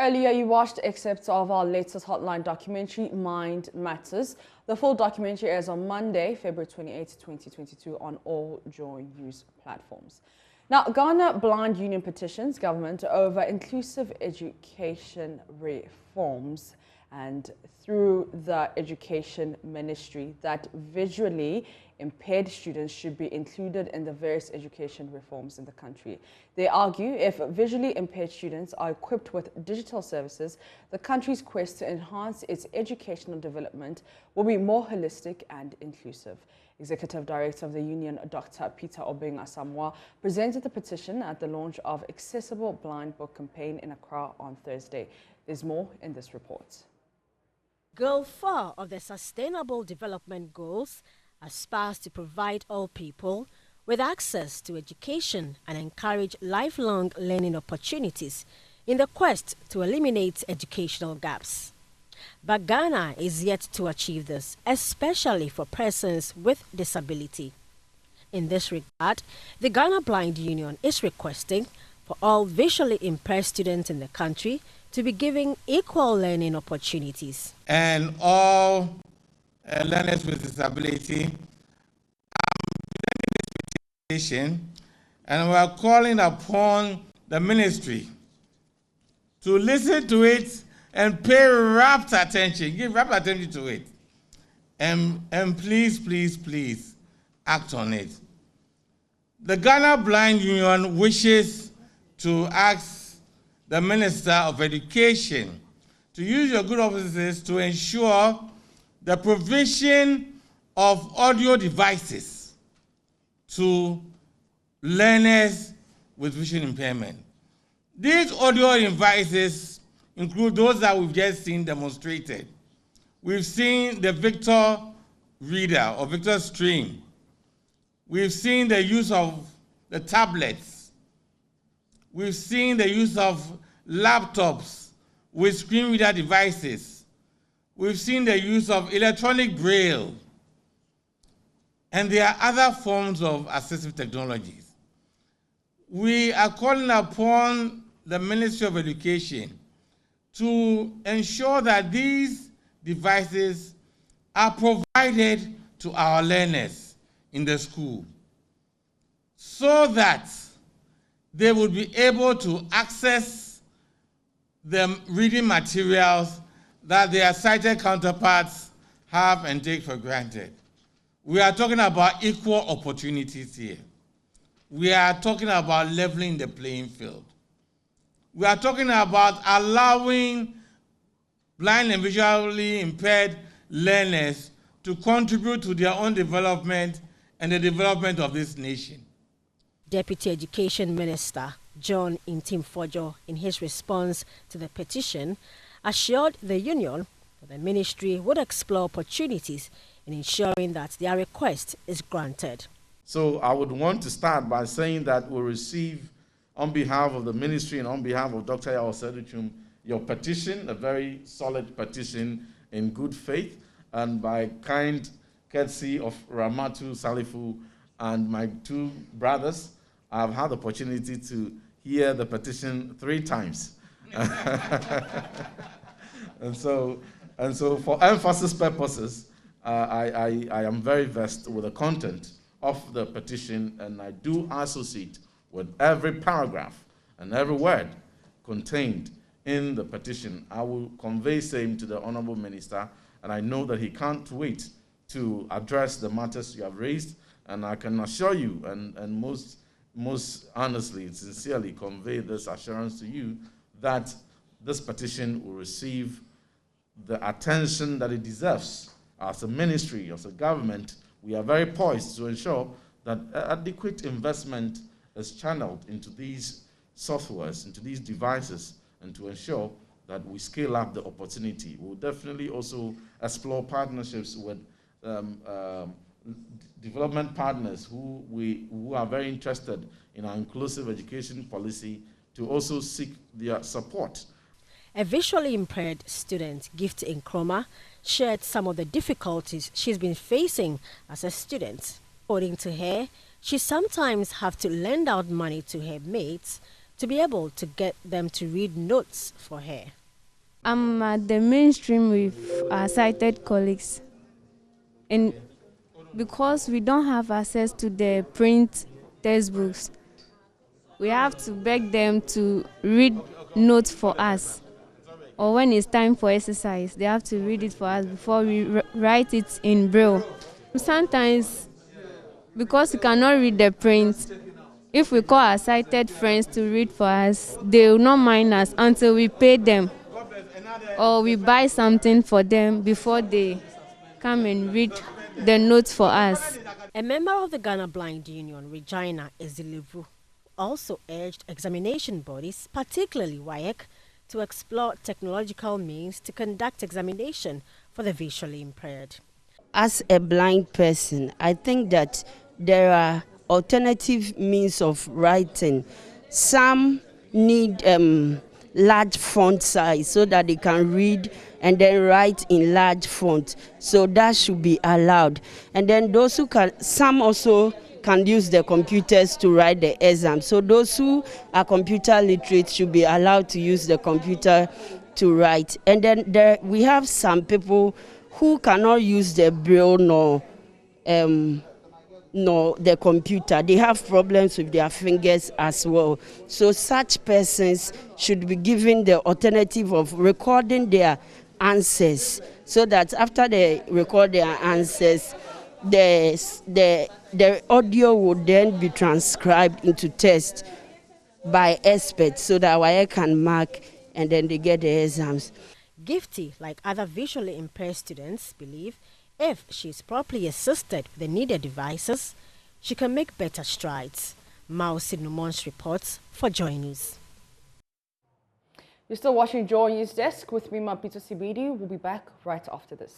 Earlier, you watched excerpts of our latest Hotline documentary, Mind Matters. The full documentary airs on Monday, February 28, 2022 on all JoyNews platforms. Now, Ghana Blind Union petitions government over inclusive education reforms and through the Education Ministry that visually impaired students should be included in the various education reforms in the country. They argue if visually impaired students are equipped with digital services, the country's quest to enhance its educational development will be more holistic and inclusive. Executive Director of the Union, Dr. Peter Obeng Asamoah, presented the petition at the launch of Accessible Blind Book campaign in Accra on Thursday. There's more in this report. Goal 4 of the Sustainable Development Goals aspires to provide all people with access to education and encourage lifelong learning opportunities in the quest to eliminate educational gaps. But Ghana is yet to achieve this, especially for persons with disability. In this regard, the Ghana Blind Union is requesting for all visually impaired students in the country to be given equal learning opportunities. And all learners with disability and we are calling upon the ministry to listen to it and pay rapt attention, give rapt attention to it, and please, please, please act on it. The Ghana Blind Union wishes to ask the Minister of Education to use your good offices to ensure the provision of audio devices to learners with vision impairment. These audio devices include those that we've just seen demonstrated. We've seen the Victor Reader or Victor Stream. We've seen the use of the tablets. We've seen the use of laptops with screen reader devices. We've seen the use of electronic braille. And there are other forms of assistive technologies. We are calling upon the Ministry of Education to ensure that these devices are provided to our learners in the school so that they will be able to access the reading materials that their sighted counterparts have and take for granted. We are talking about equal opportunities here. We are talking about leveling the playing field. We are talking about allowing blind and visually impaired learners to contribute to their own development and the development of this nation. Deputy Education Minister John Intim-Fojo, in his response to the petition, assured the union that the ministry would explore opportunities in ensuring that their request is granted. So I would want to start by saying that we'll receive, on behalf of the ministry and on behalf of Dr. Yao Seduchum, your petition, a very solid petition in good faith, and by kind courtesy of Ramatu Salifu and my two brothers, I've had the opportunity to hear the petition 3 times. and so for emphasis purposes, I am very versed with the content of the petition, and I do associate with every paragraph and every word contained in the petition. I will convey same to the Honorable Minister, and I know that he can't wait to address the matters you have raised, and I can assure you, and most honestly and sincerely convey this assurance to you that this petition will receive the attention that it deserves. As a ministry, as a government, we are very poised to ensure that adequate investment is channeled into these softwares, into these devices, and to ensure that we scale up the opportunity. We'll definitely also explore partnerships with development partners who are very interested in our inclusive education policy to also seek their support. A visually impaired student, Gift Nkrumah, shared some of the difficulties she's been facing as a student. According to her, she sometimes has to lend out money to her mates to be able to get them to read notes for her. I'm at the mainstream with our sighted colleagues. And because we don't have access to the print textbooks, we have to beg them to read notes for us. Or when it's time for exercise, they have to read it for us before we write it in Braille. Sometimes, because we cannot read the print, if we call our sighted friends to read for us, they will not mind us until we pay them. Or we buy something for them before they come and read the notes for us. A member of the Ghana Blind Union, Regina Ezilevu, also urged examination bodies, particularly WAEC, to explore technological means to conduct examination for the visually impaired. As a blind person, I think that there are alternative means of writing. Some need large font size so that they can read and then write in large font. So that should be allowed. And then those who can, some also can use the computers to write the exam. So those who are computer literate should be allowed to use the computer to write. And then we have some people who cannot use the Braille nor the computer. They have problems with their fingers as well. So such persons should be given the alternative of recording their answers, so that after they record their answers, the audio would then be transcribed into text by experts, so that I can mark and then they get the exams. Gifty, like other visually impaired students, believe if she is properly assisted with the needed devices, she can make better strides. Mao Sidnumons reports for JoyNews. You're still watching JoyNews Desk with me, Mapito Sibidi. We'll be back right after this.